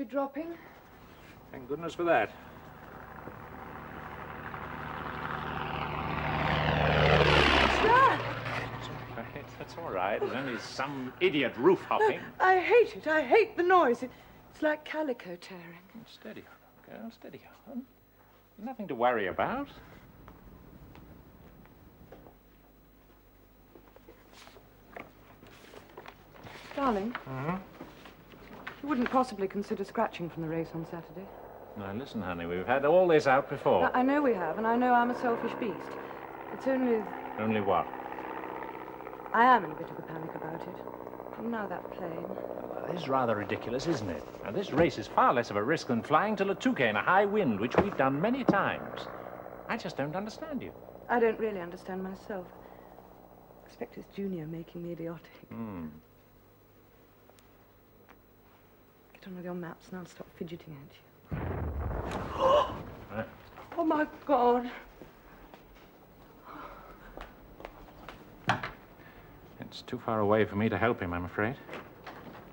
dropping? Thank goodness for that. That's all right. It's only some idiot roof hopping. I hate it. I hate the noise. It's like calico tearing. Steady on, girl. Steady on. Nothing to worry about. Darling, you wouldn't possibly consider scratching from the race on Saturday? Now, listen, honey, we've had all this out before. I know we have, and I know I'm a selfish beast. It's only... Only what? I am in a bit of a panic about it. Now that plane. Well, it is rather ridiculous, isn't it? Now, this race is far less of a risk than flying to Latuka in a high wind, which we've done many times. I just don't understand you. I don't really understand myself. I expect it's Junior making me idiotic. Get on with your maps and I'll stop fidgeting at you. Oh, my God. It's too far away for me to help him, I'm afraid.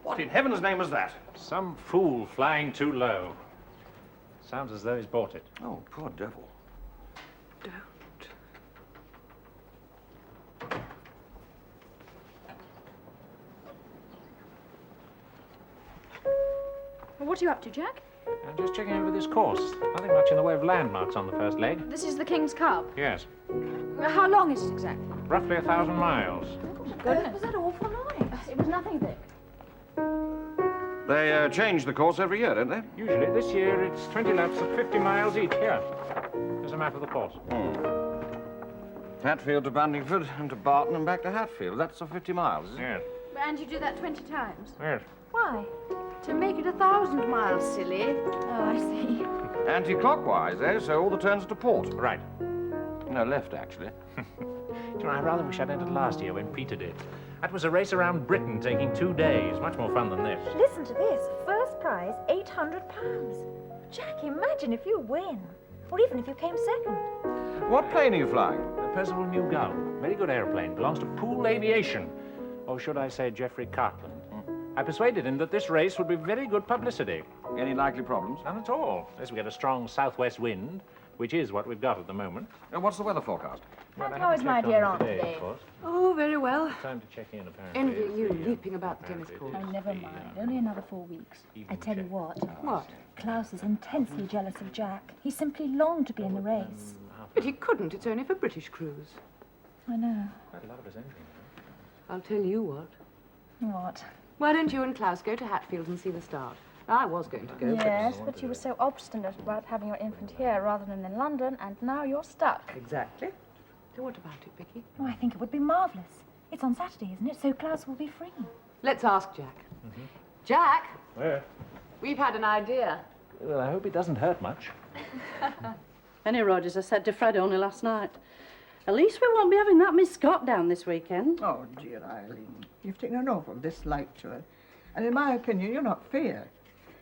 What in heaven's name is that? Some fool flying too low. Sounds as though he's bought it. Oh, poor devil. Don't. Well, what are you up to, Jack? I'm just checking over this course. Nothing much in the way of landmarks on the first leg. This is the King's Cup. Yes. How long is it exactly? Roughly 1,000 miles. Goodness, was that awful noise? It was nothing big. They change the course every year, don't they? Usually, this year, it's 20 laps of 50 miles each. Here. There's a map of the course. Hatfield to Bandingford and to Barton and back to Hatfield. That's 50 miles, is it? Yes. And you do that 20 times? Yes. Why? To make it 1,000 miles, silly. Oh, I see. Anti-clockwise, eh? So all the turns are to port. Right. No, left, actually. Do you know, I rather wish I'd entered last year when Peter did. That was a race around Britain taking 2 days. Much more fun than this. Listen to this. First prize, £800. Jack, imagine if you win. Or even if you came second. What plane are you flying? The Percival New Gull. Very good aeroplane. Belongs to Poole Aviation. Or should I say Geoffrey Cartland. I persuaded him that this race would be very good publicity. Any likely problems? None at all. Unless we get a strong southwest wind, which is what we've got at the moment. What's the weather forecast? Well, I How is haven't my checked dear on aunt today, today? of course. Oh, very well. Time to check in, apparently. Envy you leaping about the tennis court. Oh, never mind. Only another 4 weeks. I tell you what. What? Klaus is intensely jealous of Jack. He simply longed to be in the race. But he couldn't. It's only for British crews. I know. Quite a lot of us entering. I'll tell you what. What? Why don't you and Klaus go to Hatfield and see the start? I was going to go, Yes, but you were so obstinate about having your infant here rather than in London, and now you're stuck. Exactly. So what about it, Vicky? Oh, I think it would be marvellous. It's on Saturday, isn't it? So Klaus will be free. Let's ask Jack. Jack, Where? we've had an idea. Well, I hope it doesn't hurt much. Penny Rogers, I said to Fred only last night. At least we won't be having that Miss Scott down this weekend. Oh, dear Eileen, you've taken an awful dislike to her. And in my opinion, you're not fair.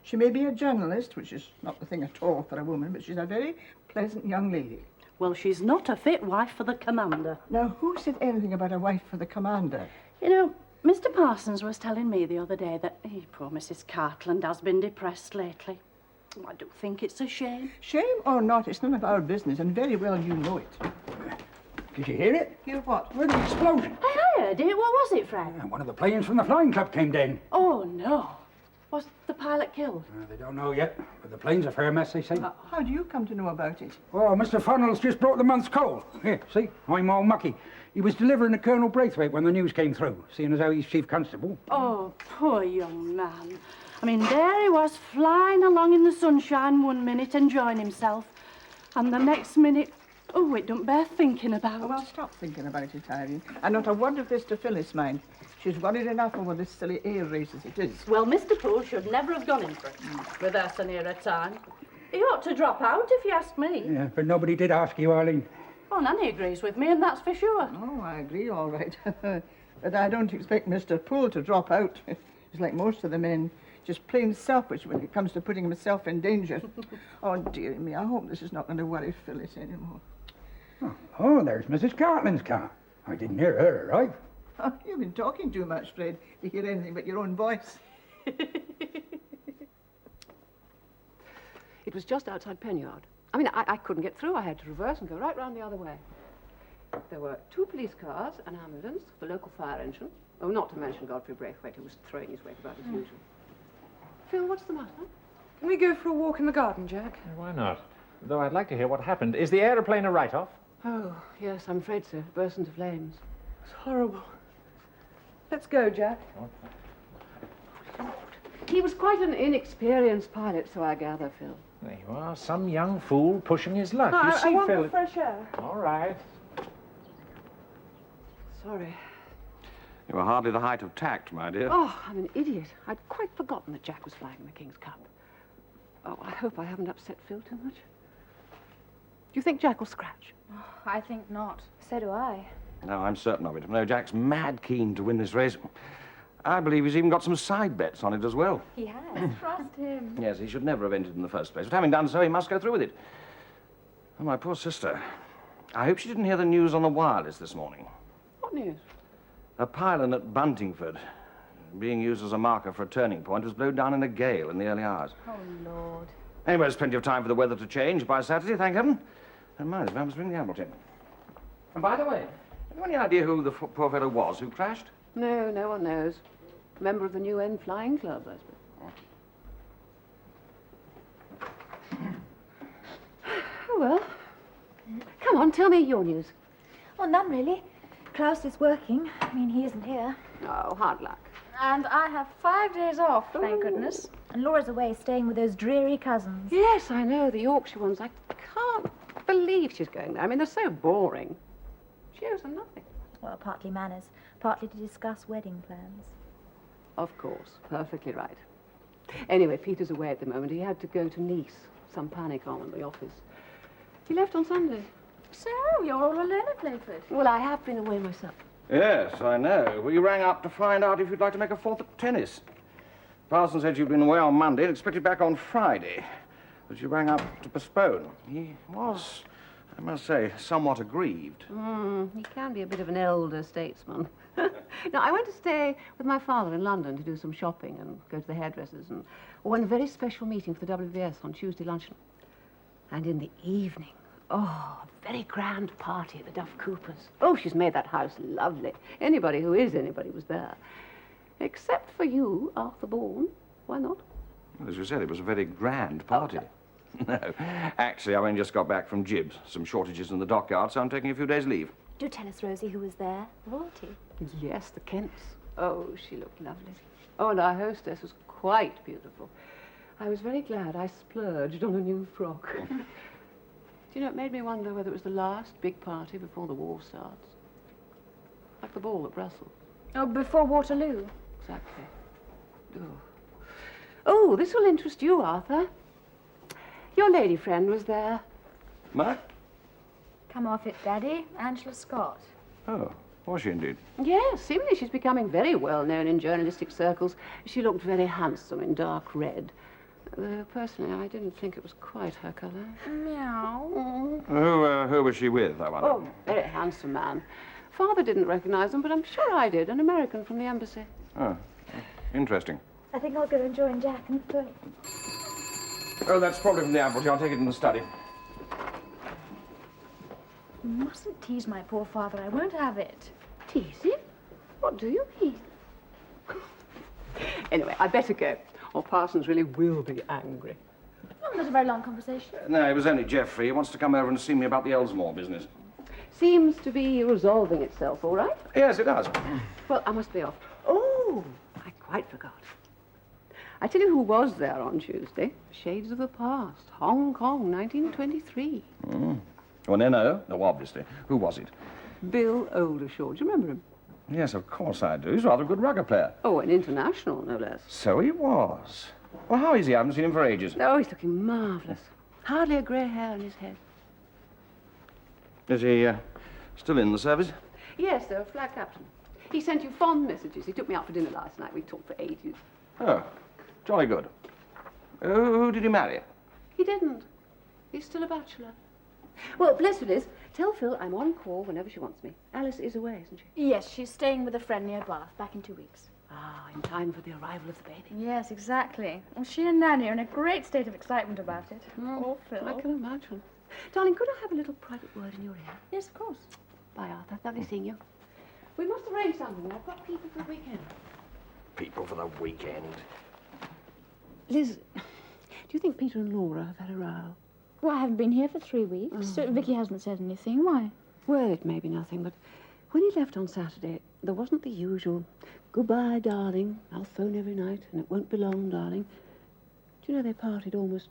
She may be a journalist, which is not the thing at all for a woman, but she's a very pleasant young lady. Well, she's not a fit wife for the commander. Now, who said anything about a wife for the commander? You know, Mr. Parsons was telling me the other day that poor Mrs. Cartland has been depressed lately. Oh, I do think it's a shame. Shame or not, it's none of our business, and very well you know it. Did you hear it? Hear what? Where the explosion? I heard it. What was it, Fred? One of the planes from the flying club came down. Oh, no. Was the pilot killed? They don't know yet, but the plane's a fair mess, they say. How do you come to know about it? Oh, Mr. Funnels just brought the month's coal. Here, see, I'm all mucky. He was delivering to Colonel Braithwaite when the news came through, seeing as how he's chief constable. Oh, poor young man. I mean, there he was, flying along in the sunshine 1 minute, enjoying himself. And the next minute, oh, it don't bear thinking about. Oh, well, stop thinking about it, Irene. And not a word of this to Phyllis, mind. She's worried enough over this silly air race as it is. Well, Mr. Poole should never have gone in for it, with us so near a time. He ought to drop out, if you ask me. Yeah, but nobody did ask you, Eileen. Well, Nanny agrees with me, and that's for sure. Oh, I agree, all right. But I don't expect Mr. Poole to drop out. He's like most of the men, just plain selfish when it comes to putting himself in danger. Oh, dear me, I hope this is not going to worry Phyllis anymore. Oh, there's Mrs. Cartland's car. I didn't hear her arrive. Oh, you've been talking too much, Fred, to hear anything but your own voice. It was just outside Penyard. I mean, I couldn't get through. I had to reverse and go right round the other way. There were 2 police cars, an ambulance, the local fire engine. Oh, not to mention Godfrey Braithwaite, who was throwing his weight about as usual. Phil, what's the matter? Can we go for a walk in the garden, Jack? Why not? Though I'd like to hear what happened. Is the aeroplane a write-off? Oh, yes, I'm afraid so. It burst into flames. It's horrible. Let's go, Jack. He was quite an inexperienced pilot, so I gather, Phil. There you are, some young fool pushing his luck. No, You see, I want Phil. the fresh air. All right. Sorry. You were hardly the height of tact, my dear. Oh, I'm an idiot. I'd quite forgotten that Jack was flying in the King's Cup. Oh, I hope I haven't upset Phil too much. Do you think Jack will scratch? I think not. So do I. No, I'm certain of it. No, Jack's mad keen to win this race. I believe he's even got some side bets on it as well. He has. Trust him. Yes, he should never have entered in the first place. But having done so, he must go through with it. Oh, my poor sister. I hope she didn't hear the news on the wireless this morning. What news? A pylon at Buntingford, being used as a marker for a turning point, was blown down in a gale in the early hours. Oh, Lord. Anyway, there's plenty of time for the weather to change by Saturday, thank heaven. And mind, I must bring the Hamilton. And by the way, have you any idea who the poor fellow was who crashed? No, no one knows. Member of the New End Flying Club, I suppose. Oh, well. Come on, tell me your news. Well, none really. Klaus is working. I mean, he isn't here. Oh, hard luck. And I have 5 days off, thank goodness. And Laura's away staying with those dreary cousins. Yes, I know, the Yorkshire ones. I can't believe she's going there. I mean, they're so boring. She owes them nothing. Well, partly manners, partly to discuss wedding plans. Of course, perfectly right. Anyway, Peter's away at the moment. He had to go to Nice. Some panic on in the office. He left on Sunday. So, you're all alone at Playford. Well, I have been away myself. Yes, I know. We rang up to find out if you'd like to make a fourth at tennis. Parson said you'd been away on Monday and expected back on Friday. But you rang up to postpone. He was, I must say, somewhat aggrieved. He can be a bit of an elder statesman. No, I went to stay with my father in London to do some shopping and go to the hairdressers and one very special meeting for the WVS on Tuesday luncheon. And in the evening, oh, a very grand party at the Duff Coopers. Oh, she's made that house lovely. Anybody who is anybody was there. Except for you, Arthur Bourne. Why not? Well, as you said, it was a very grand party. No, actually, I only just got back from Gibbs. Some shortages in the dockyard, so I'm taking a few days' leave. Do tell us, Rosie, who was there. Royalty. Yes, the Kents. Oh, she looked lovely. Oh, and our hostess was quite beautiful. I was very glad I splurged on a new frock. Do you know, it made me wonder whether it was the last big party before the war starts. Like the ball at Brussels. Oh, before Waterloo. Exactly. Oh, this will interest you, Arthur. Your lady friend was there. Ma? Come off it, Daddy. Angela Scott. Oh, was she indeed? Yes, seemingly she's becoming very well known in journalistic circles. She looked very handsome in dark red. Though, personally, I didn't think it was quite her colour. Meow. Who was she with, I wonder? Oh, very handsome man. Father didn't recognize him, but I'm sure I did. An American from the embassy. Oh, interesting. I think I'll go and join Jack and Phil. Oh, that's probably from the Admiralty. I'll take it in the study. You mustn't tease my poor father. I won't have it. Tease him? What do you mean? Anyway, I'd better go, or Parsons really will be angry. Oh, not a very long conversation. No, it was only Geoffrey. He wants to come over and see me about the Elsmore business. Seems to be resolving itself, all right? Yes, it does. Well, I must be off. Oh, I quite forgot. I tell you who was there on Tuesday. Shades of the Past. Hong Kong, 1923. Well, no, obviously. Who was it? Bill Oldershaw. Do you remember him? Yes, of course I do. He's rather a good rugger player. Oh, an international, no less. So he was. Well, how is he? I haven't seen him for ages. Oh, he's looking marvellous. Hardly a grey hair on his head. Is he still in the service? Yes, sir, flag captain. He sent you fond messages. He took me out for dinner last night. We talked for ages. Oh, jolly good. Who did he marry? He didn't. He's still a bachelor. Well, bless you, Liz. Tell Phil I'm on call whenever she wants me. Alice is away, isn't she? Yes, she's staying with a friend near Bath, back in 2 weeks. Ah, in time for the arrival of the baby. Yes, exactly. Well, she and Nanny are in a great state of excitement about it. Oh, Phil. I can imagine. Darling, could I have a little private word in your ear? Yes, of course. Bye, Arthur. Lovely seeing you. We must arrange something. I've got people for the weekend. People for the weekend. Liz, do you think Peter and Laura have had a row? Well, I haven't been here for 3 weeks. So Vicky hasn't said anything. Why? Well, it may be nothing, but when he left on Saturday, there wasn't the usual, goodbye, darling, I'll phone every night, and it won't be long, darling. Do you know they parted almost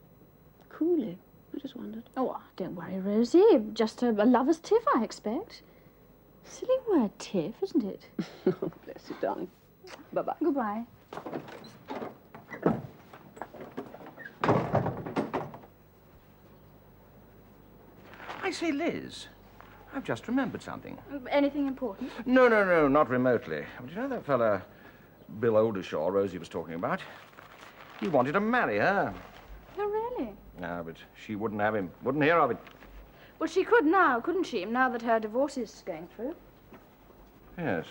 coolly? I just wondered. Oh, don't worry, Rosie. Just a lover's tiff, I expect. Silly word, tiff, isn't it? Oh, bless you, darling. Bye-bye. Goodbye. I say, Liz, I've just remembered something. Anything important? No, not remotely. Do you know that fella, Bill Oldershaw, Rosie was talking about? He wanted to marry her. Oh, really? No, but she wouldn't have him. Wouldn't hear of it. Well, she could now, couldn't she? Now that her divorce is going through. Yes.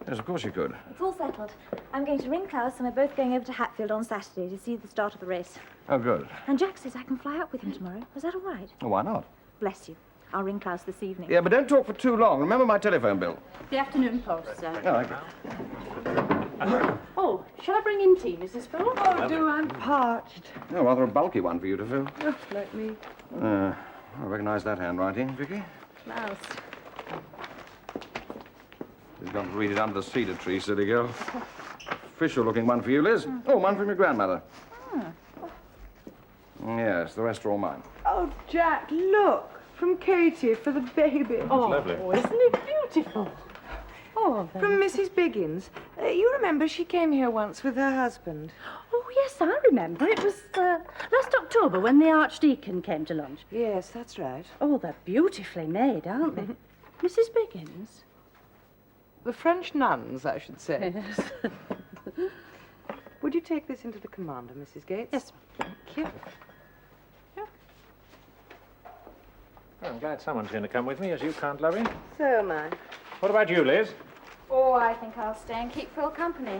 Yes, of course she could. It's all settled. I'm going to ring Klaus and we're both going over to Hatfield on Saturday to see the start of the race. Oh, good. And Jack says I can fly up with him tomorrow. Is that all right? Well, why not? Bless you. I'll ring Klaus this evening. Yeah, but don't talk for too long. Remember my telephone bill. The afternoon post, sir. Oh, thank you. Oh, shall I bring in tea, Mrs. Phil? Oh, do, I'm parched. Oh, rather a bulky one for you to fill. Oh, like me. I recognize that handwriting, Vicky. Klaus. You've got to read it under the cedar tree, silly girl. Official-looking one for you, Liz. Oh, one from your grandmother. Yes, the rest are all mine. Oh, Jack, look. From Katie for the baby. Oh, lovely. Isn't it beautiful? Oh, From Mrs. Biggins. You remember she came here once with her husband? oh, yes, I remember. It was last October when the Archdeacon came to lunch. Yes, that's right. Oh, they're beautifully made, aren't they? Mrs. Biggins? The French nuns, I should say. Yes. Would you take this into the commander, Mrs. Gates? Yes. Thank you. Well, I'm glad someone's going to come with me, as you can't, lovey. So am I. What about you, Liz? Oh, I think I'll stay and keep Phil company.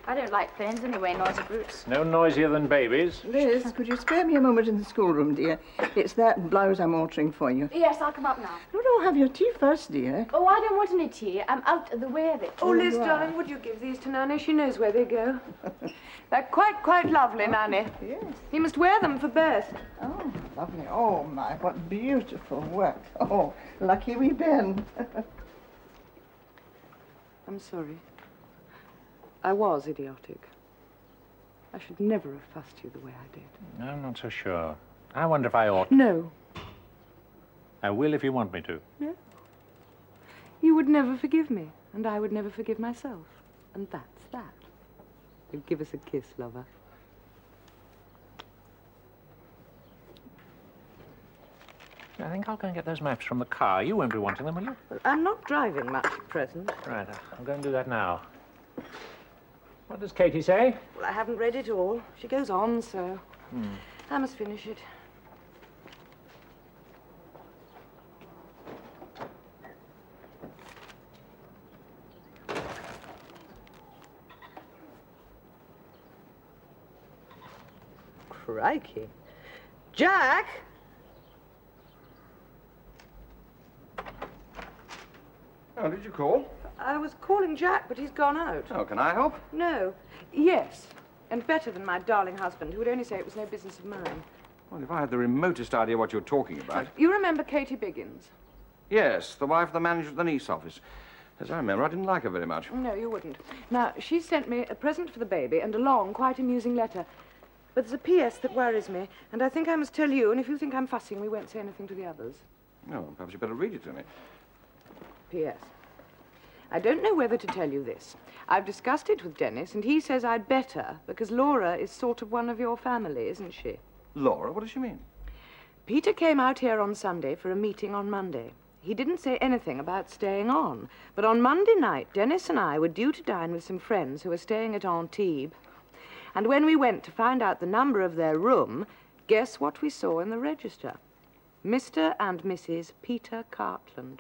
I don't like planes anyway, noisy brutes. No noisier than babies. Liz, could you spare me a moment in the schoolroom, dear? It's that blouse I'm altering for you. Yes, I'll come up now. No, have your tea first, dear. Oh, I don't want any tea. I'm out of the way of it. Oh, Liz, darling, would you give these to Nanny? She knows where they go. They're quite lovely, Nanny. Yes. You must wear them for best. Oh, lovely. Oh, my, what beautiful work. Oh, lucky we Ben. I'm sorry. I was idiotic. I should never have fussed you the way I did. I'm not so sure. I wonder if I ought. No, I will if you want me to. you would never forgive me, and I would never forgive myself. And that's that. You give us a kiss, lover. I think I'll go and get those maps from the car. You won't be wanting them, will you? Well, I'm not driving much at present. Right, I'll go and do that now. What does Katie say? Well, I haven't read it all. She goes on, so I must finish it. Crikey. Jack! Oh, did you call? I was calling Jack, but he's gone out. Oh, can I help? No. Yes. And better than my darling husband, who would only say it was no business of mine. Well, if I had the remotest idea what you're talking about. You remember Katie Biggins? Yes, the wife of the manager at the Nice office. As I remember, I didn't like her very much. No, you wouldn't. Now, she sent me a present for the baby and a long, quite amusing letter. But there's a P.S. that worries me, and I think I must tell you, and if you think I'm fussing, we won't say anything to the others. Oh, perhaps you'd better read it to me. P.S. I don't know whether to tell you this. I've discussed it with Dennis, and he says I'd better, because Laura is sort of one of your family, isn't she? Laura? What does she mean? Peter came out here on Sunday for a meeting on Monday. He didn't say anything about staying on, but on Monday night, Dennis and I were due to dine with some friends who were staying at Antibes. And when we went to find out the number of their room, guess what we saw in the register? Mr. and Mrs. Peter Cartland.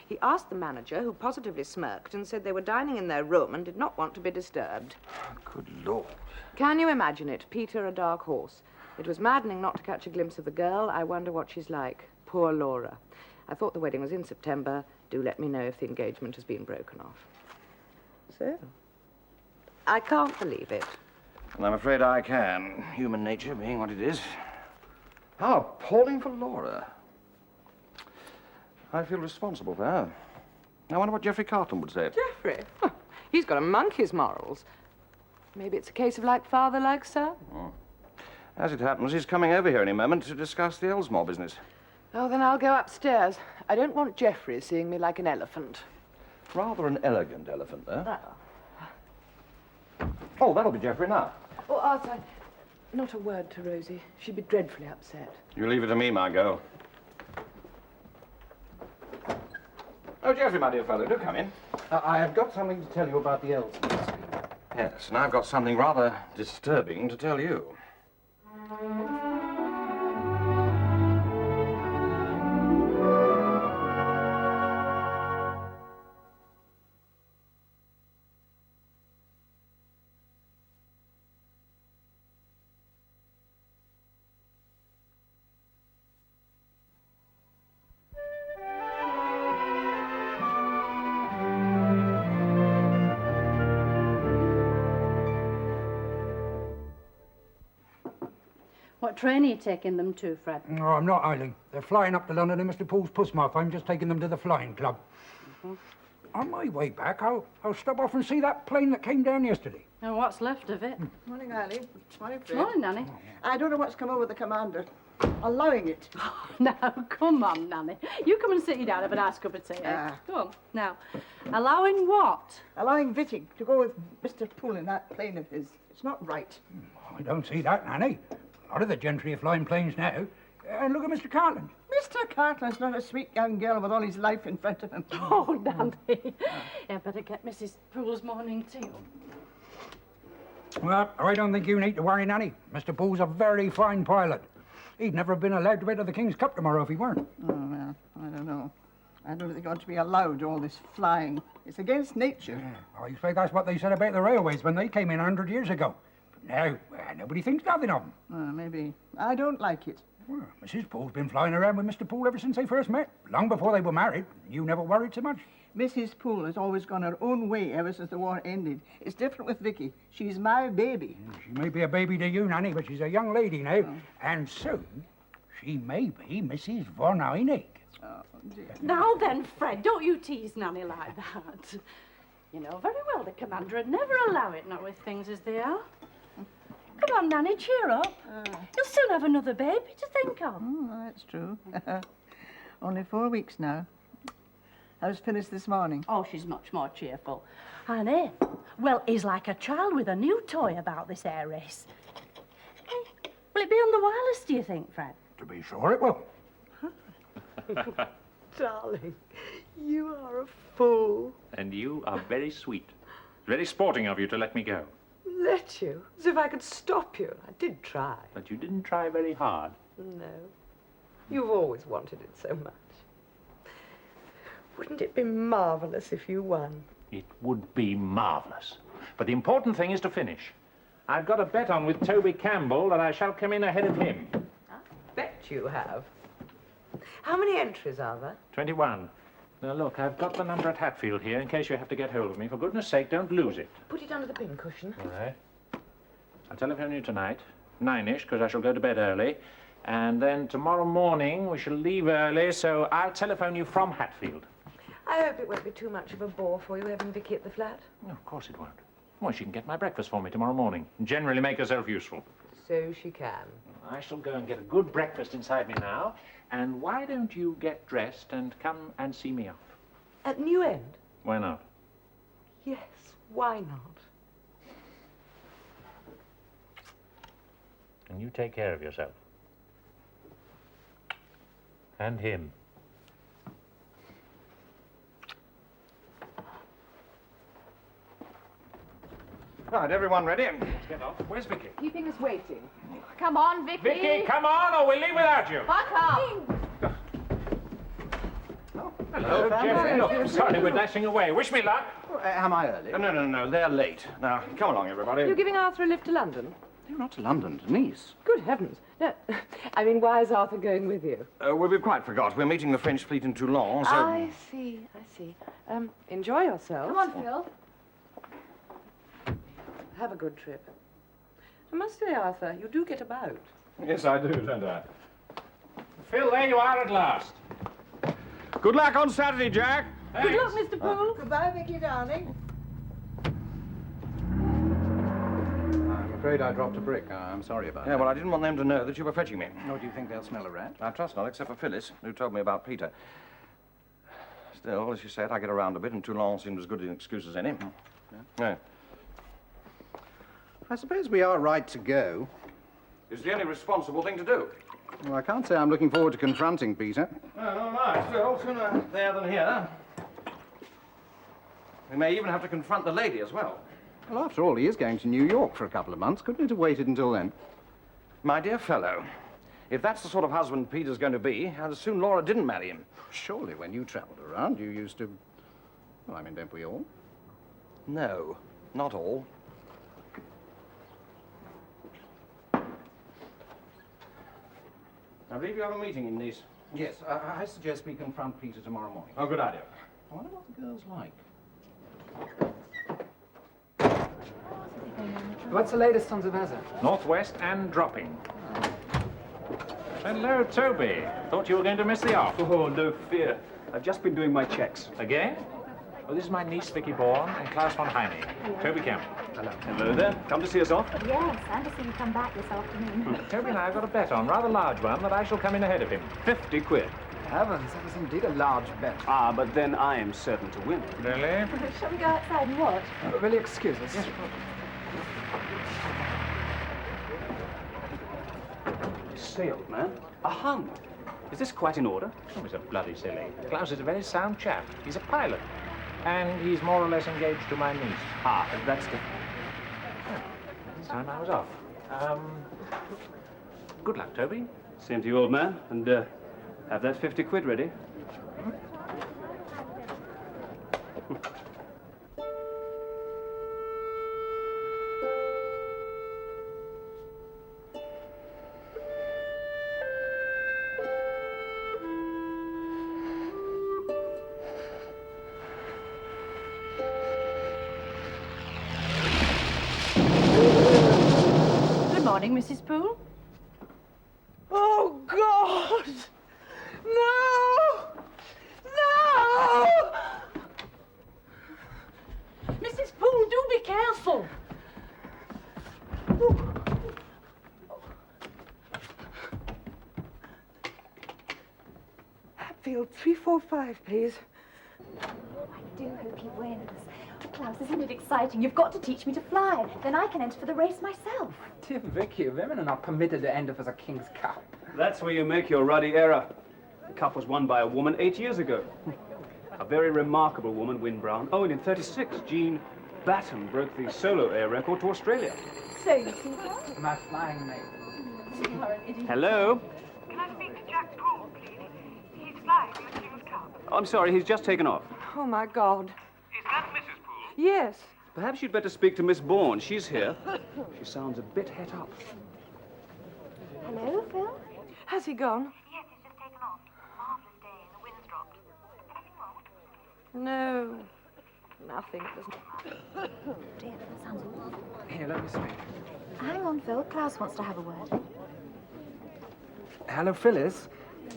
He asked the manager, who positively smirked and said they were dining in their room and did not want to be disturbed. Good Lord. Can you imagine it? Peter, a dark horse. It was maddening not to catch a glimpse of the girl. I wonder what she's like. Poor Laura. I thought the wedding was in September. Do let me know if the engagement has been broken off. So, I can't believe it. And I'm afraid I can, human nature being what it is. How appalling for Laura. I feel responsible for her. I wonder what Geoffrey Carlton would say. Geoffrey? Huh, he's got a monkey's morals. Maybe it's a case of like father, like son. As it happens, he's coming over here any moment to discuss the Elsmore business. Oh, then I'll go upstairs. I don't want Geoffrey seeing me like an elephant. Rather an elegant elephant, though. Oh, that'll be Geoffrey now. Oh, Arthur, not a word to Rosie. She'd be dreadfully upset. You leave it to me, Margot. Oh, Geoffrey, my dear fellow, do come in. I have got something to tell you about the Elsmores. Yes, and I've got something rather disturbing to tell you. What train are you taking them to, Fred? No, I'm not, Eileen. They're flying up to London in Mr. Pool's Pussmouth. I'm just taking them to the flying club. On my way back, I'll stop off and see that plane that came down yesterday. And what's left of it? Morning, Eileen. Morning, Fred. Morning, Nanny. I don't know what's come over the commander. Allowing it. Now, come on, Nanny. You come and sit you down, have a nice cup of tea. Go on. Now, allowing what? Allowing Vicky to go with Mr. Poole in that plane of his. It's not right. I don't see that, Nanny. A lot of the gentry are flying planes now. And look at Mr. Cartland. Mr. Cartland's not a sweet young girl with all his life in front of him. Oh, Nanny. Yeah, better get Mrs. Poole's morning tea. Well, I don't think you need to worry, Nanny. Mr. Pool's a very fine pilot. He'd never have been allowed to enter the King's Cup tomorrow if he weren't. Oh, well, I don't know. I don't think he ought to be allowed all this flying. It's against nature. I expect that's what they said about the railways when they came in 100 years ago. But now, nobody thinks nothing of them. Maybe. I don't like it. Well, Mrs. Pool's been flying around with Mr. Poole ever since they first met. Long before they were married. You never worried so much. Mrs. Poole has always gone her own way ever since the war ended. It's different with Vicky. She's my baby. She may be a baby to you, Nanny, but she's a young lady now. And soon, she may be Mrs. von Einig. Oh, dear. Now then, Fred, don't you tease Nanny like that. You know very well the commander would never allow it, not with things as they are. Come on, Nanny, cheer up. You'll soon have another baby to think of. Oh, that's true. Only 4 weeks now. I was finished this morning. Oh, she's much more cheerful. Honey, well, he's like a child with a new toy about this air race. Hey, will it be on the wireless, do you think, Fred? To be sure it will. Darling, you are a fool. And you are very sweet. Very sporting of you to let me go. Let you? As if I could stop you. I did try. But you didn't try very hard. No. You've always wanted it so much. Wouldn't it be marvellous if you won? It would be marvellous. But the important thing is to finish. I've got a bet on with Toby Campbell that I shall come in ahead of him. I bet you have. How many entries are there? 21. Now, look, I've got the number at Hatfield here in case you have to get hold of me. For goodness sake, don't lose it. Put it under the pincushion. All right. I'll telephone you tonight, 9-ish, because I shall go to bed early. And then tomorrow morning we shall leave early, so I'll telephone you from Hatfield. I hope it won't be too much of a bore for you having Vicky at the flat. No, of course it won't. Well, she can get my breakfast for me tomorrow morning and generally make herself useful. So she can. I shall go and get a good breakfast inside me now. And why don't you get dressed and come and see me off? At New End? Why not? Yes, why not? And you take care of yourself. And him. Right, everyone ready? Let's get off. Where's Vicky? Keeping us waiting. Come on, Vicky. Vicky, come on, or we'll leave without you. Buck up. Hello, Geoffrey. Look, sorry, we're dashing away. Wish me luck. Am I early? No, they're late. Now, come along, everybody. You're giving Arthur a lift to London? You're not to London, to Nice. Good heavens. No, I mean, why is Arthur going with you? Well, we've quite forgot. We're meeting the French fleet in Toulon, so... I see. Enjoy yourself. Come on, Phil. Have a good trip. I must say, Arthur, you do get about. Yes, I do, don't I? Phil, there you are at last. Good luck on Saturday, Jack. Good luck, Mr. Poole. Goodbye, Vicky, darling. I'm afraid I dropped a brick. I'm sorry about Yeah, that. well, I didn't want them to know that you were fetching me. Nor do you think they'll smell a rat? I trust not, except for Phyllis, who told me about Peter. Still, as you said, I get around a bit, and Toulon seemed as good an excuse as any. Yeah. I suppose we are right to go. It's the only responsible thing to do. Well, I can't say I'm looking forward to confronting Peter. No, still, sooner there than here. We may even have to confront the lady as well. Well, after all, he is going to New York for a couple of months. Couldn't it have waited until then? My dear fellow, if that's the sort of husband Peter's going to be, I'd as soon Laura didn't marry him. Surely, when you travelled around, you used to... Well, I mean, don't we all? No, not all. I believe you have a meeting in Nice. Yes, I suggest we confront Peter tomorrow morning. Oh, good idea. I wonder what the girl's like. What's the latest on the weather? Northwest and dropping. Hello, Toby. Thought you were going to miss the off. Oh, no fear. I've just been doing my checks. Again? Well, this is my niece, Vicky Bourne, and Klaus von Heine. Toby Campbell. Hello. Hello there. Come to see us off? Yes, Anderson come back this afternoon. Toby and I have got a bet on, rather large one, that I shall come in ahead of him. 50 quid. Heavens, that is indeed a large bet. Ah, but then I am certain to win. Really? Shall we go outside and watch? Will you excuse us? Yes. Say, old man, a hunt. Is this quite in order? Oh, Mr. Bloody silly. Klaus is a very sound chap. He's a pilot. And he's more or less engaged to my niece. Ah, that's different. This time I was off. Good luck, Toby. Same to you, old man. And have that 50 quid ready. Good morning, Mrs. Poole. Oh, God! No! No! Mrs. Poole, do be careful. Hatfield, 345, please. I do hope he wins. Klaus, isn't it exciting? You've got to teach me to fly. Then I can enter for the race myself. Dear Vicky, women are not permitted to enter for the King's Cup. That's where you make your ruddy error. The cup was won by a woman 8 years ago. A very remarkable woman, Wynne Brown. Oh, and in '36, Jean Batten broke the solo air record to Australia. So you see what? My flying mate. You are an idiot. Hello? Can I speak to Jack Poole, please? He's flying in the King's Cup. Oh, I'm sorry, he's just taken off. Oh, my God. Is that Mrs. Poole? Yes. Perhaps you'd better speak to Miss Bourne. She's here. She sounds a bit het up. Hello, Phil? Has he gone? Yes, he's just taken off. Marvellous day and the wind's dropped. Anything wrong? No. Nothing. Oh, dear, that sounds awful. Here, let me speak. Hang on, Phil. Klaus wants to have a word. Hello, Phyllis.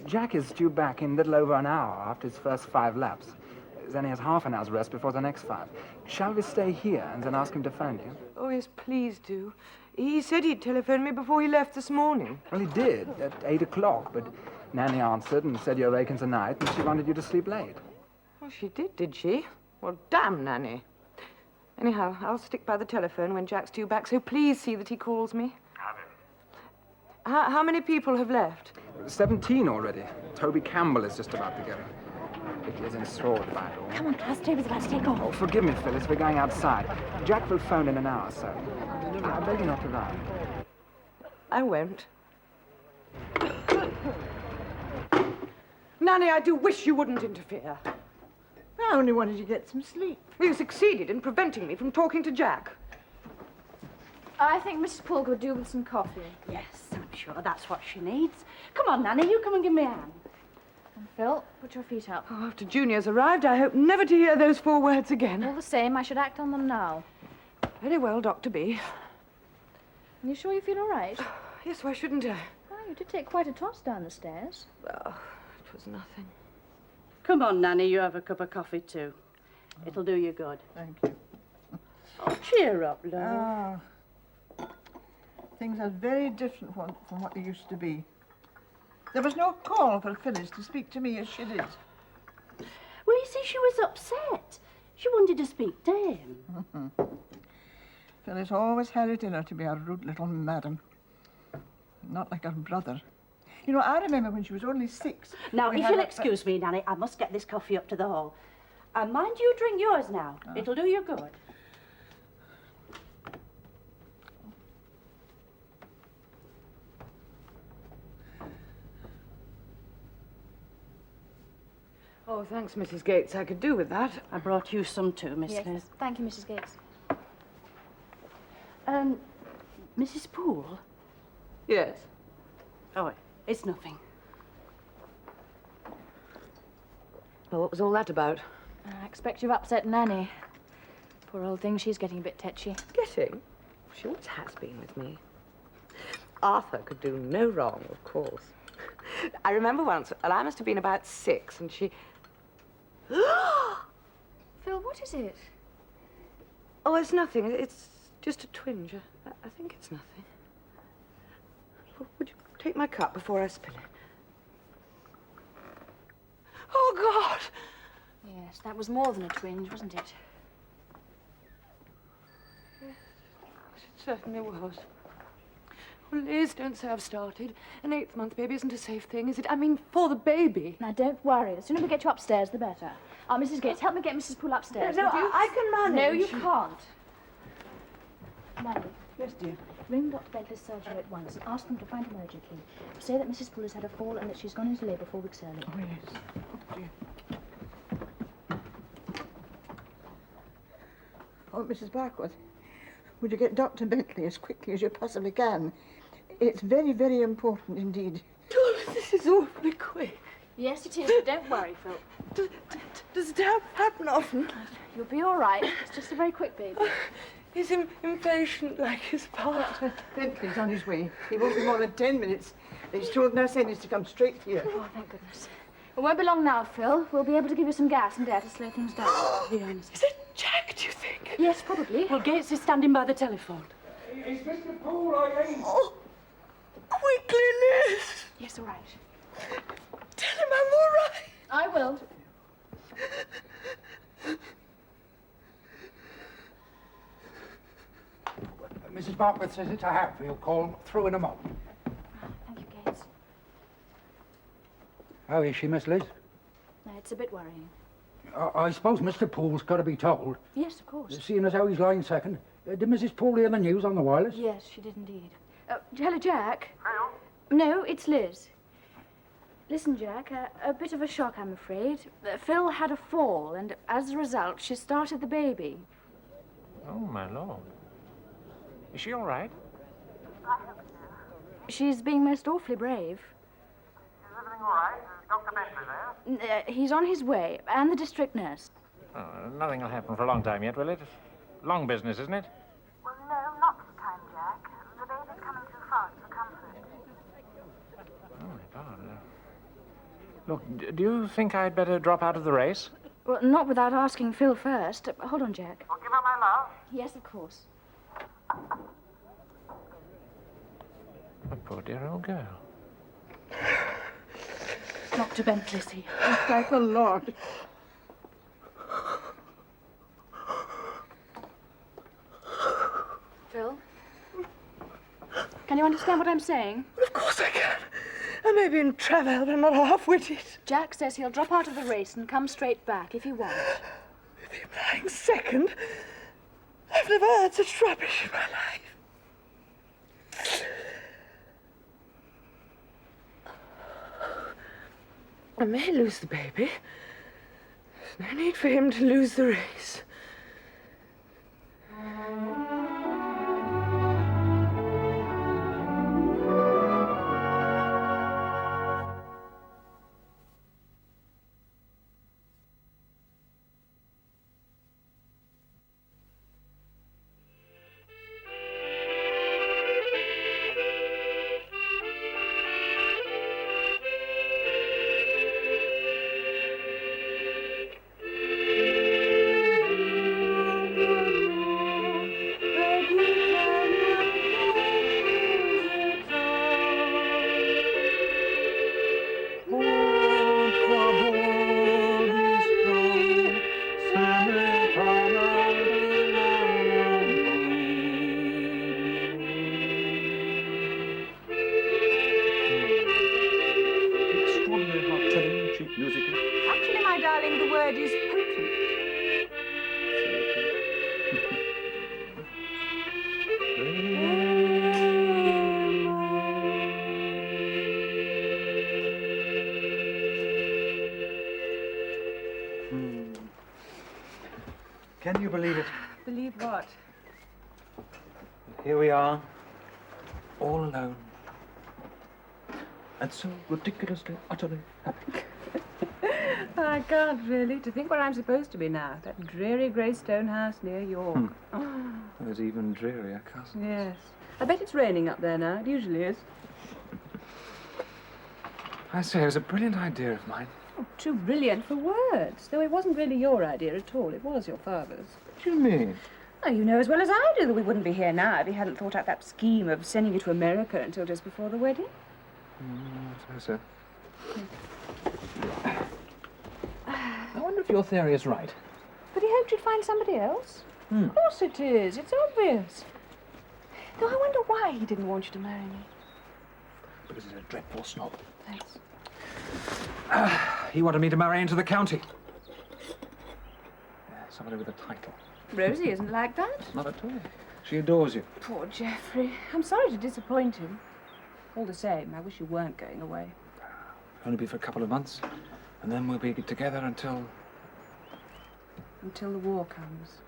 Jack is due back in a little over an hour after his first 5 laps. Then he has half an hour's rest before the next 5. Shall we stay here and then ask him to phone you? Oh, yes, please do. He said he'd telephone me before he left this morning. Well, he did, at 8 o'clock, but Nanny answered and said you're awake in the night and she wanted you to sleep late. Oh, she did she? Well, damn Nanny. Anyhow, I'll stick by the telephone when Jack's due back, so please see that he calls me. How many people have left? 17 already. Toby Campbell is just about to go. Vicky is enthralled by it all. Come on, Klaus. Toby's about to take off. Oh, forgive me, Phyllis. We're going outside. Jack will phone in an hour or so. I beg you not to run. I won't. Nanny, I do wish you wouldn't interfere. I only wanted to get some sleep. You succeeded in preventing me from talking to Jack. I think Mrs. Poole could do with some coffee. Yes, I'm sure that's what she needs. Come on, Nanny, you come and give me a hand. And Phil, put your feet up. Oh, after Junior's arrived, I hope never to hear those 4 words again. All the same, I should act on them now. Very well, Dr. B. You sure you feel all right? Yes, why shouldn't I? Oh, you did take quite a toss down the stairs. Oh, it was nothing. Come on, Nanny, you have a cup of coffee too. It'll do you good. Thank you. Oh, cheer up, love. Ah, things are very different from what they used to be. There was no call for Phyllis to speak to me as she did. Well, you see, she was upset. She wanted to speak to him. Phyllis always had it in her to be a rude little madam. Not like her brother. You know, I remember when she was only 6. Now, we if had you'll a- excuse me, Nanny, I must get this coffee up to the hall. And mind you drink yours now. It'll do you good. Oh, thanks, Mrs. Gates. I could do with that. I brought you some too, Miss Yes, Liz. thank you, Mrs. Gates. Mrs. Poole? Yes. Oh, it's nothing. Well, what was all that about? I expect you've upset Nanny. Poor old thing, she's getting a bit tetchy. Getting? She always has been with me. Arthur could do no wrong, of course. I remember once, well, I must have been about 6, and she... Phil, what is it? Oh, it's nothing. It's just a twinge. I think it's nothing. Would you take my cup before I spill it? Oh, God! Yes, that was more than a twinge, wasn't it? Yes, it certainly was. Well, Liz, don't say I've started. An 8th-month baby isn't a safe thing, is it? I mean, for the baby. Now, don't worry. The sooner we get you upstairs, the better. Mrs. Gates, help me get Mrs. Poole upstairs, No, would you? I can manage. No, you can't. Nanny, Yes, dear. ring Dr. Bentley's surgery at once and ask them to find him urgently. Say that Mrs. Poole has had a fall and that she's gone into labour 4 weeks early. Oh, yes. Oh, dear. Oh, Mrs. Barkworth, would you get Dr. Bentley as quickly as you possibly can? It's very, very important indeed. Oh, this is awfully quick. Yes, it is, but don't worry, Phil. Does it happen often? You'll be all right. It's just a very quick baby. He's impatient like his father. Bentley's on his way. He won't be more than 10 minutes. He's told Nurse Ennis to come straight here. Oh, thank goodness. It won't be long now, Phil. We'll be able to give you some gas and air to slow things down. Is it Jack, do you think? Yes, probably. Well, Gates is standing by the telephone. It's Mr. Poole, Eileen. Oh, quickly, Liz. Yes, all right. Tell him I'm all right. I will. Mrs. Barkworth says it's a Hatfield call. Through in a moment. Thank you, Gates. How is she, Miss Liz? No, it's a bit worrying. I suppose Mr. Poole's got to be told. Yes, of course. Seeing as how he's lying second. Did Mrs. Poole hear the news on the wireless? Yes, she did indeed. Hello, Jack. No, it's Liz. Listen, Jack, a bit of a shock, I'm afraid. Phil had a fall, and as a result, she started the baby. Oh, my Lord. Is she all right? She's being most awfully brave. Is everything all right? Is Dr. Bentley there? He's on his way, and the district nurse. Oh, nothing will happen for a long time yet, will it? Long business, isn't it? Well, no, not this time, Jack. The baby's coming too fast for comfort. Oh, my God. Look, do you think I'd better drop out of the race? Well, not without asking Phil first. Hold on, Jack. Well, give her my love. Yes, of course. A poor dear old girl. Dr. Bentley's here. Oh, thank the Lord. Phil? Can you understand what I'm saying? Of course I can. I may be in travel, but I'm not half-witted. Jack says he'll drop out of the race and come straight back if you want. With him lying second, I've never heard such rubbish in my life. I may lose the baby. There's no need for him to lose the race. Actually, my darling, the word is potent. Can you believe it? Believe what? Here we are, all alone. And so ridiculously, utterly happy. I can't really. To think where I'm supposed to be now. That dreary grey stone house near York. There's even drearier cousins. Yes. I bet it's raining up there now. It usually is. I say, it was a brilliant idea of mine. Oh, too brilliant for words. Though it wasn't really your idea at all. It was your father's. What do you mean? Oh, you know as well as I do that we wouldn't be here now if he hadn't thought out that scheme of sending you to America until just before the wedding. I suppose so. I wonder if your theory is right. But he hoped you'd find somebody else. Of course it is. It's obvious. Though I wonder why he didn't want you to marry me. Because he's a dreadful snob. Thanks. He wanted me to marry into the county. Somebody with a title. Rosie isn't like that. Not at all. She adores you. Poor Geoffrey. I'm sorry to disappoint him. All the same, I wish you weren't going away. Only be for a couple of months. And then we'll be together until... Until the war comes.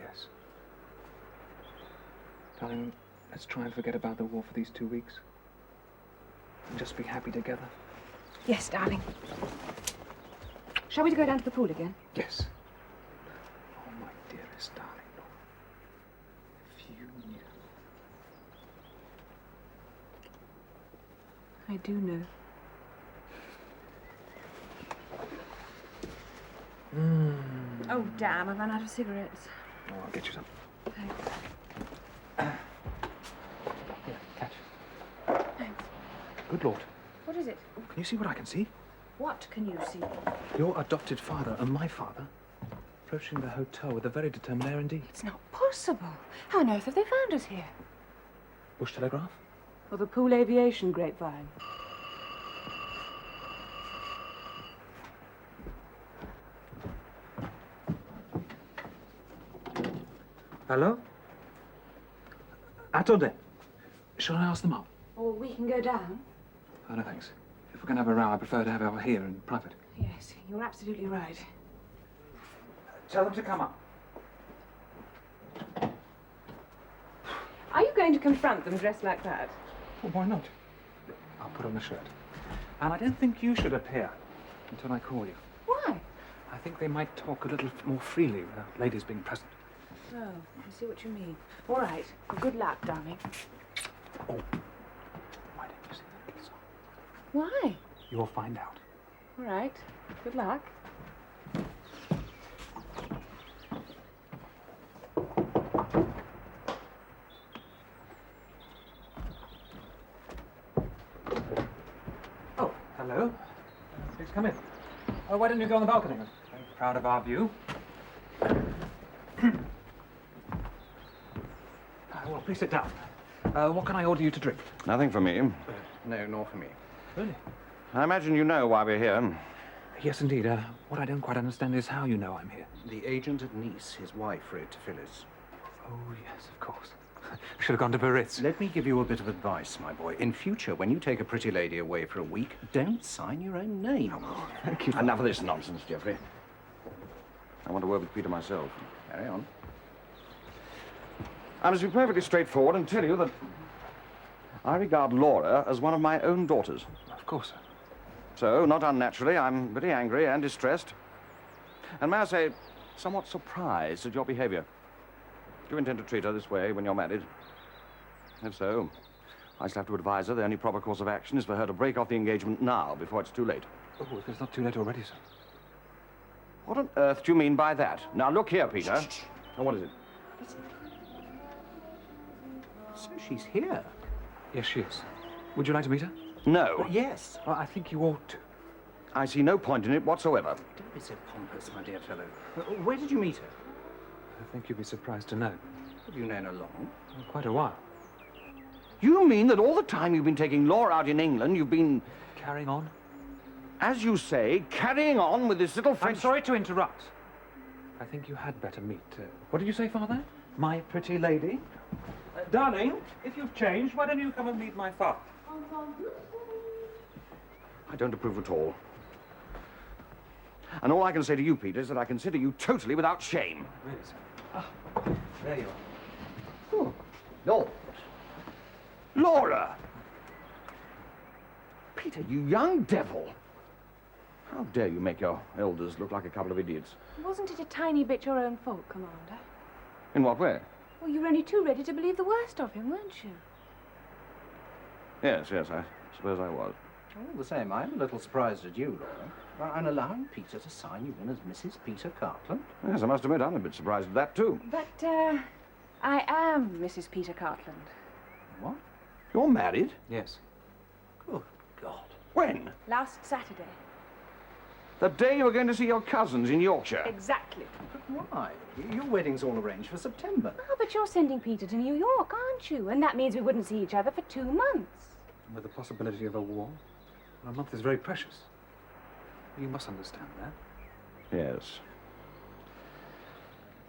Yes. Darling, let's try and forget about the war for these 2 weeks. And just be happy together. Yes, darling. Shall we go down to the pool again? Yes. Oh, my dearest darling. If you knew. I do know. Oh, damn, I've run out of cigarettes. Oh, I'll get you some. Thanks. Here, catch. Thanks. Good Lord. What is it? Can you see what I can see? What can you see? Your adopted father and my father approaching the hotel with a very determined air indeed. It's not possible. How on earth have they found us here? Bush telegraph? Or the pool aviation grapevine? Hello? Attendez. Shall I ask them up? Or we can go down? Oh, no, thanks. If we're going to have a row, I prefer to have it here in private. Yes, you're absolutely right. Tell them to come up. Are you going to confront them dressed like that? Well, why not? I'll put on the shirt. And I don't think you should appear until I call you. Why? I think they might talk a little more freely without ladies being present. Oh, I see what you mean. All right. Well, good luck, darling. Oh. Why don't you see that kiss on? Why? You'll find out. All right. Good luck. Oh, hello. Please come in. Oh, why don't you go on the balcony? I'm very proud of our view. Well, please sit down. What can I order you to drink? Nothing for me. No, nor for me. Really? I imagine you know why we're here. Yes, indeed. What I don't quite understand is how you know I'm here. The agent at Nice, his wife, wrote to Phyllis. Oh, yes, of course. Should have gone to Biarritz. Let me give you a bit of advice, my boy. In future, when you take a pretty lady away for a week, don't sign your own name. Thank you. Enough of this nonsense, Geoffrey. I want to work with Peter myself. Carry on. I must be perfectly straightforward and tell you that I regard Laura as one of my own daughters. Of course, sir. So, not unnaturally, I'm very angry and distressed. And may I say, somewhat surprised at your behavior. Do you intend to treat her this way when you're married? If so, I shall have to advise her the only proper course of action is for her to break off the engagement now, before it's too late. Oh, if it's not too late already, sir. What on earth do you mean by that? Now, look here, Peter. Now, what is it? So she's here? Yes, she is. Would you like to meet her? No. Yes. Well, I think you ought to. I see no point in it whatsoever. Don't be so pompous, my dear fellow. Where did you meet her? I think you'd be surprised to know. Have you known her long? Well, quite a while. You mean that all the time you've been taking Laura out in England, you've been... Carrying on? As you say, carrying on with this little French... I'm sorry to interrupt. I think you had better meet... what did you say, Father? My pretty lady? Darling, if you've changed, why don't you come and meet my father? I don't approve at all. And all I can say to you, Peter, is that I consider you totally without shame. Really, sir? There you are. Oh, no. Laura! Peter, you young devil! How dare you make your elders look like a couple of idiots? Wasn't it a tiny bit your own fault, Commander? In what way? Well, you were only too ready to believe the worst of him, weren't you? Yes, I suppose I was. All the same, I'm a little surprised at you, Laura. And allowing Peter to sign you in as Mrs. Peter Cartland. Yes, I must admit, I'm a bit surprised at that, too. But, I am Mrs. Peter Cartland. What? You're married? Yes. Good God. When? Last Saturday. The day you were going to see your cousins in Yorkshire. Exactly. But why? Your wedding's all arranged for September. Oh, but you're sending Peter to New York, aren't you? And that means we wouldn't see each other for 2 months. With the possibility of a war? Well, a month is very precious. You must understand that. Yes.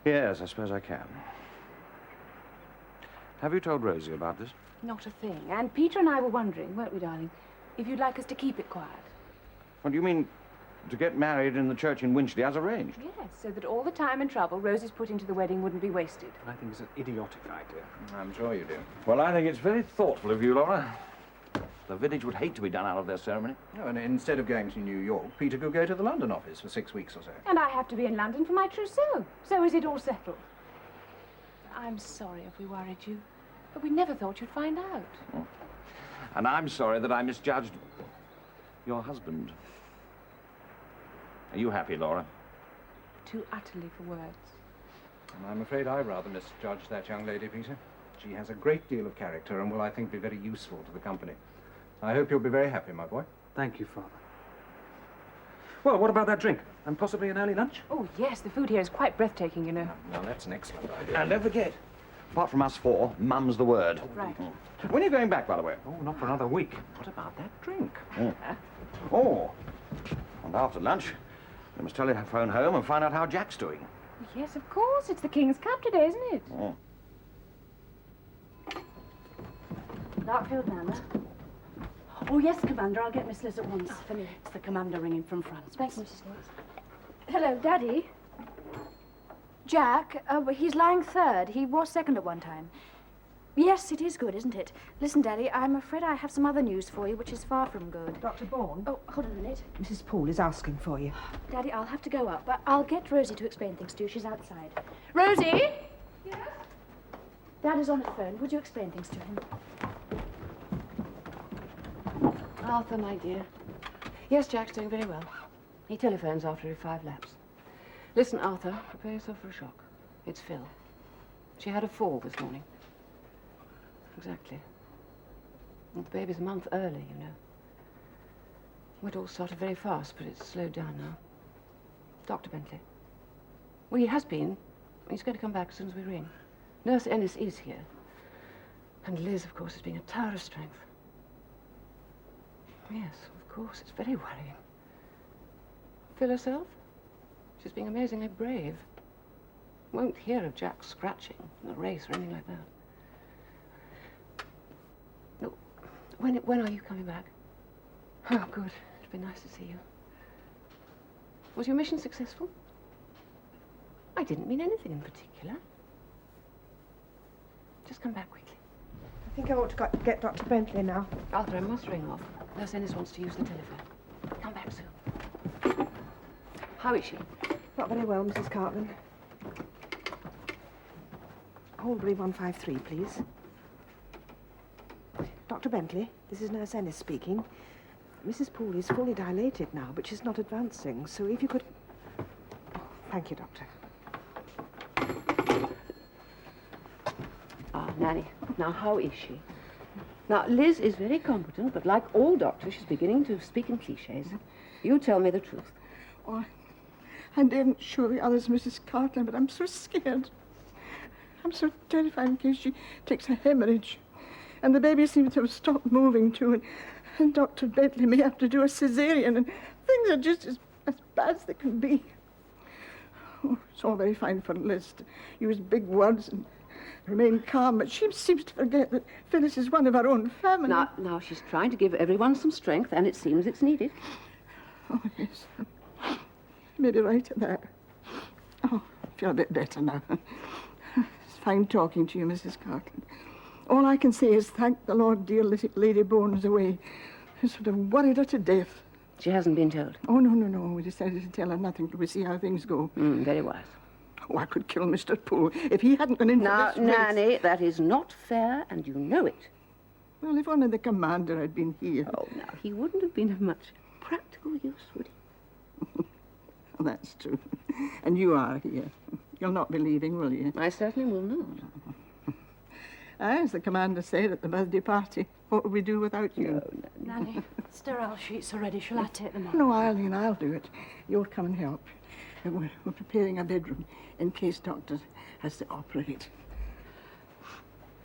Yes, I suppose I can. Have you told Rosie about this? Not a thing. And Peter and I were wondering, weren't we, darling, if you'd like us to keep it quiet. What do you mean, to get married in the church in Winchley as arranged? Yes, so that all the time and trouble Rosie's put into the wedding wouldn't be wasted. I think it's an idiotic idea. I'm sure you do. Well, I think it's very thoughtful of you, Laura. The village would hate to be done out of their ceremony. Oh, and instead of going to New York, Peter could go to the London office for 6 weeks or so. And I have to be in London for my trousseau. So is it all settled? I'm sorry if we worried you, but we never thought you'd find out. Oh. And I'm sorry that I misjudged your husband. Are you happy, Laura? Too utterly for words. And I'm afraid I rather misjudged that young lady, Peter. She has a great deal of character and will, I think, be very useful to the company. I hope you'll be very happy, my boy. Thank you, Father. Well, what about that drink? And possibly an early lunch? Oh, yes, the food here is quite breathtaking, you know. Now, that's an excellent idea. And don't forget, apart from us four, Mum's the word. Right. When are you going back, by the way? Oh, not for another week. What about that drink? Oh. And after lunch, we must telephone home and find out how Jack's doing. Yes, of course. It's the King's Cup today, isn't it? Oh. Darkfield Manor. Oh, yes, Commander. I'll get Miss Liz at once. It's the Commander ringing from France. Thanks, Mrs. Liz. Hello, Daddy. Jack, he's lying third. He was second at one time. Yes, it is good, isn't it? Listen, Daddy, I'm afraid I have some other news for you, which is far from good. Dr. Bourne? Oh, hold on a minute. Mrs. Poole is asking for you. Daddy, I'll have to go up, but I'll get Rosie to explain things to you. She's outside. Rosie? Yes? Dad is on the phone. Would you explain things to him? Arthur, my dear. Yes, Jack's doing very well. He telephones after every 5 laps. Listen, Arthur, prepare yourself for a shock. It's Phil. She had a fall this morning. Exactly. And the baby's a month early, you know. It all started very fast, but it's slowed down now. Dr. Bentley. Well, he has been. He's going to come back as soon as we ring. Nurse Ennis is here. And Liz, of course, is being a tower of strength. Yes, of course, it's very worrying. Phil herself? She's being amazingly brave. Won't hear of Jack scratching in a race or anything like that. When are you coming back? Oh, good. It'd be nice to see you. Was your mission successful? I didn't mean anything in particular. Just come back quickly. I think I ought to get Dr. Bentley now. Arthur, I must ring off. Nurse Ennis wants to use the telephone. Come back soon. How is she? Not very well, Mrs. Cartman. Holbury 153, please. Dr. Bentley, this is Nurse Ennis speaking. Mrs. Poole is fully dilated now, but she's not advancing, so if you could... Oh, thank you, Doctor. Ah, Nanny, now how is she? Now, Liz is very competent, but like all doctors, she's beginning to speak in cliches. You tell me the truth. Oh, I daren't show the others, Mrs. Cartman, but I'm so scared. I'm so terrified in case she takes a hemorrhage. And the baby seems to have stopped moving too, and Dr. Bentley may have to do a cesarean, and things are just as bad as they can be. Oh, it's all very fine for Liz to use big words and remain calm, but she seems to forget that Phyllis is one of our own family. Now she's trying to give everyone some strength, and it seems it's needed. Oh, yes. You may be right at that. Oh, I feel a bit better now. It's fine talking to you, Mrs. Cartman. All I can say is thank the Lord dear Lady Bourne's away. It sort of worried her to death. She hasn't been told? Oh, no. We decided to tell her nothing till we see how things go. Very wise. Oh, I could kill Mr. Poole if he hadn't gone in for this race. Now, Nanny, that is not fair, and you know it. Well, if only the commander had been here. Oh, now, he wouldn't have been of much practical use, would he? Oh, that's true. And you are here. You'll not be leaving, will you? I certainly will not. As the commander said at the birthday party, what would we do without you? No, Nanny, sterile sheets are ready. Shall I take them off? No, Eileen, I'll do it. You'll come and help. We're preparing a bedroom in case Doctor has to operate.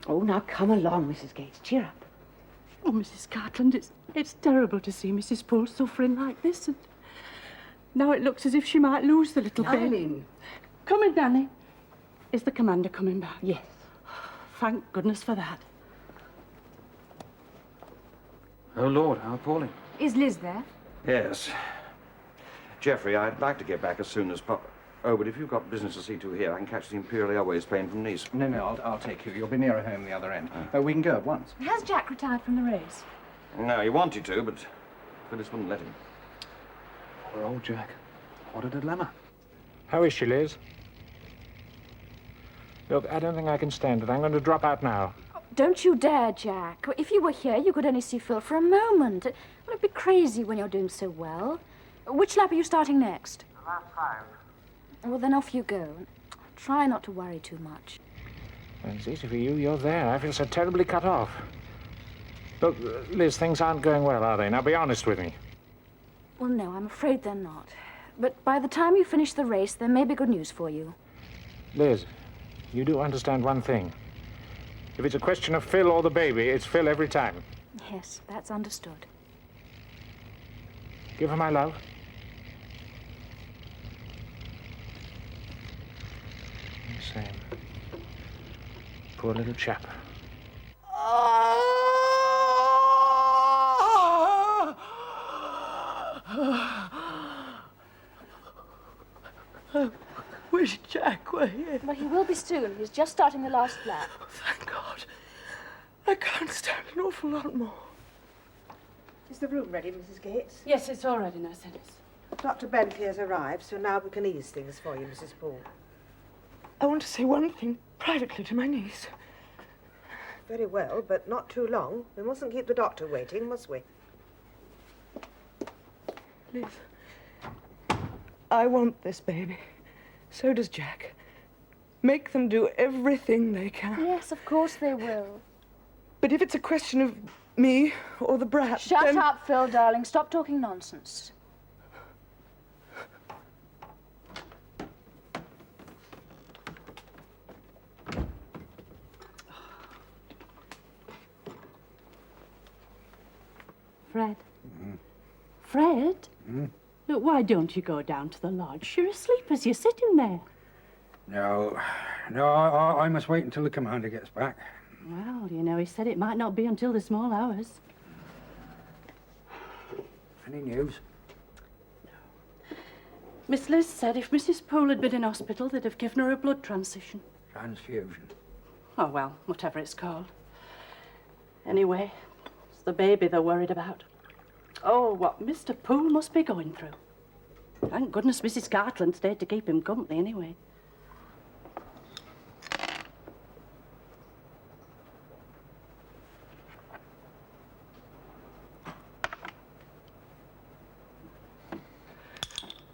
Oh, now come along, Mrs. Gates. Cheer up. Oh, Mrs. Cartland, it's terrible to see Mrs. Poole suffering like this. And now it looks as if she might lose the little baby. Eileen. Come in, Nanny. Is the commander coming back? Yes. Thank goodness for that. Oh, Lord, how appalling. Is Liz there? Yes. Geoffrey, I'd like to get back as soon as possible. Oh, but if you've got business to see to here, I can catch the Imperial Airways plane from Nice. No, I'll take you. You'll be nearer home the other end. We can go at once. Has Jack retired from the race? No, he wanted to, but Phyllis wouldn't let him. Poor old Jack. What a dilemma. How is she, Liz? Look, I don't think I can stand it. I'm going to drop out now. Don't you dare, Jack. If you were here, you could only see Phil for a moment. Well, it'd be crazy when you're doing so well. Which lap are you starting next? Lap 5. Well, then off you go. Try not to worry too much. Well, it's easy for you. You're there. I feel so terribly cut off. Look, Liz, things aren't going well, are they? Now, be honest with me. Well, no, I'm afraid they're not. But by the time you finish the race, there may be good news for you. Liz, you do understand one thing. If it's a question of Phil or the baby, it's Phil every time. Yes, that's understood. Give her my love. Same. Poor little chap. Wish Jack were here. Well, he will be soon. He's just starting the last lap. Thank God. I can't stand an awful lot more. Is the room ready, Mrs. Gates? Yes, it's all ready, Nurse Ennis. Dr. Bentley has arrived, so now we can ease things for you, Mrs. Poole. I want to say one thing privately to my niece. Very well, but not too long. We mustn't keep the doctor waiting, must we? Liz, I want this baby. So does Jack. Make them do everything they can. Yes, of course they will. But if it's a question of me or the brat, Shut then... up, Phil, darling. Stop talking nonsense. Fred? Fred? Look, why don't you go down to the lodge? You're asleep as you're sitting there. No, I must wait until the commander gets back. Well, you know, he said it might not be until the small hours. Any news? Miss Liz said if Mrs. Poole had been in hospital, they'd have given her a blood transfusion. Transfusion. Oh, well, whatever it's called. Anyway, it's the baby they're worried about. Oh, what Mr. Poole must be going through. Thank goodness Mrs. Cartland stayed to keep him company anyway.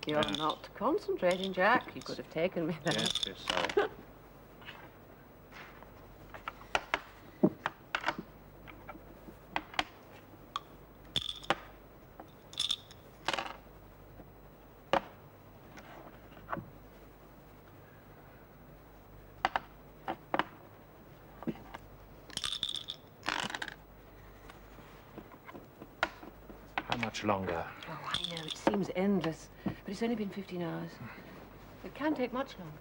You're not concentrating, Jack. You could have taken me there. Yes, sorry. How much longer? Oh, I know. It seems endless. But it's only been 15 hours. It can take much longer.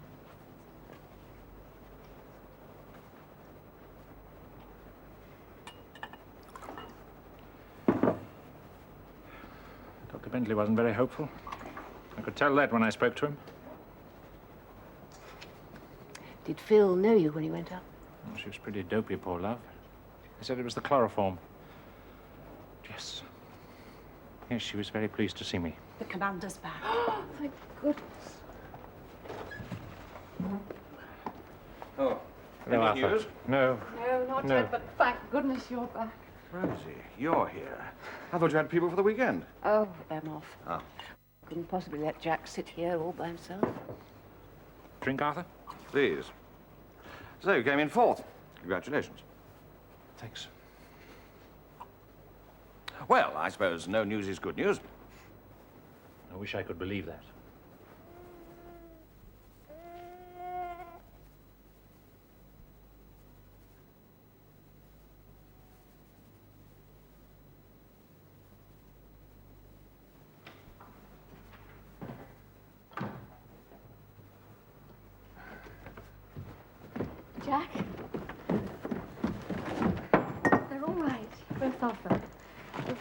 Dr. Bentley wasn't very hopeful. I could tell that when I spoke to him. Did Phil know you when he went up? Oh, she was pretty dopey, poor love. He said it was the chloroform. Yes. Yes, she was very pleased to see me. The commander's back. Thank goodness. Oh, Hello, any Arthur. news? No. No, not No. yet, but thank goodness you're back. Rosie, you're here. I thought you had people for the weekend. Oh, I'm off. Ah. Couldn't possibly let Jack sit here all by himself. Drink, Arthur? Please. So you came in fourth. Congratulations. Thanks. Well, I suppose no news is good news. I wish I could believe that. Jack? They're all right, both of them.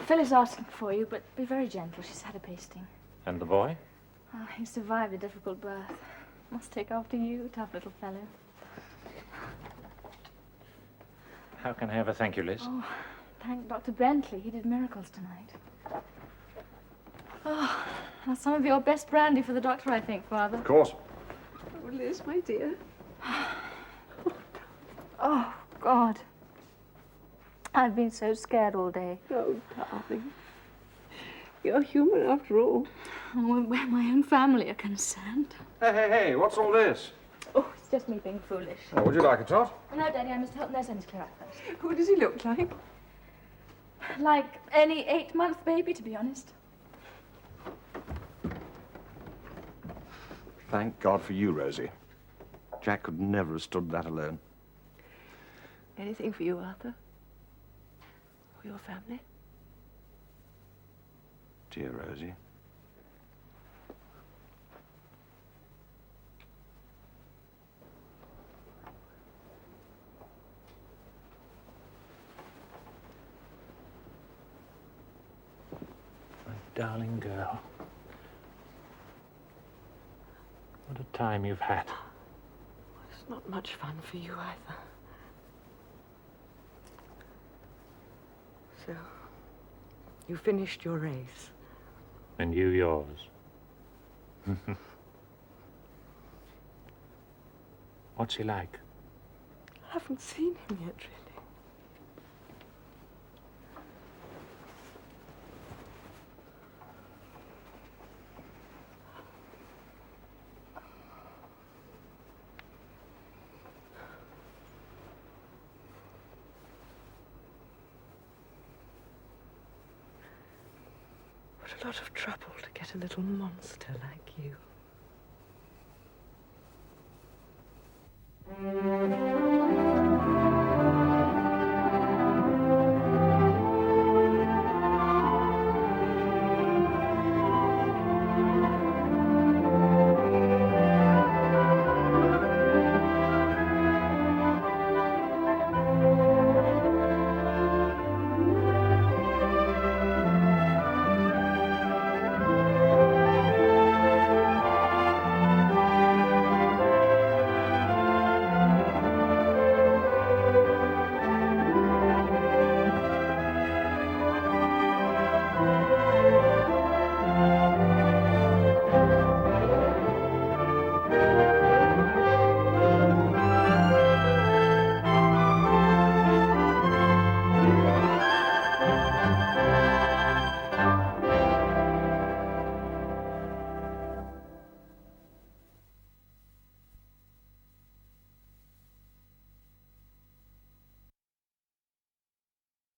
Phil is asking for you, but be very gentle. She's had a pasting. And the boy? Oh, he survived a difficult birth. Must take after you, tough little fellow. How can I ever thank you, Liz? Oh, thank Dr. Bentley. He did miracles tonight. Oh, that's some of your best brandy for the doctor, I think, Father. Of course. Oh, Liz, my dear. Oh, God. I've been so scared all day. Oh, darling. You're human after all. Oh, where my own family are concerned. Hey, what's all this? Oh, it's just me being foolish. Oh, would you like a tot? No, Daddy, I must help Nurse Ennis clear up first. Who does he look like? Like any 8-month baby, to be honest. Thank God for you, Rosie. Jack could never have stood that alone. Anything for you, Arthur? Or your family? Dear Rosie. My darling girl. What a time you've had. It's not much fun for you either. So, you finished your race. And you yours. What's he like? I haven't seen him yet, really. What a lot of trouble to get a little monster like you.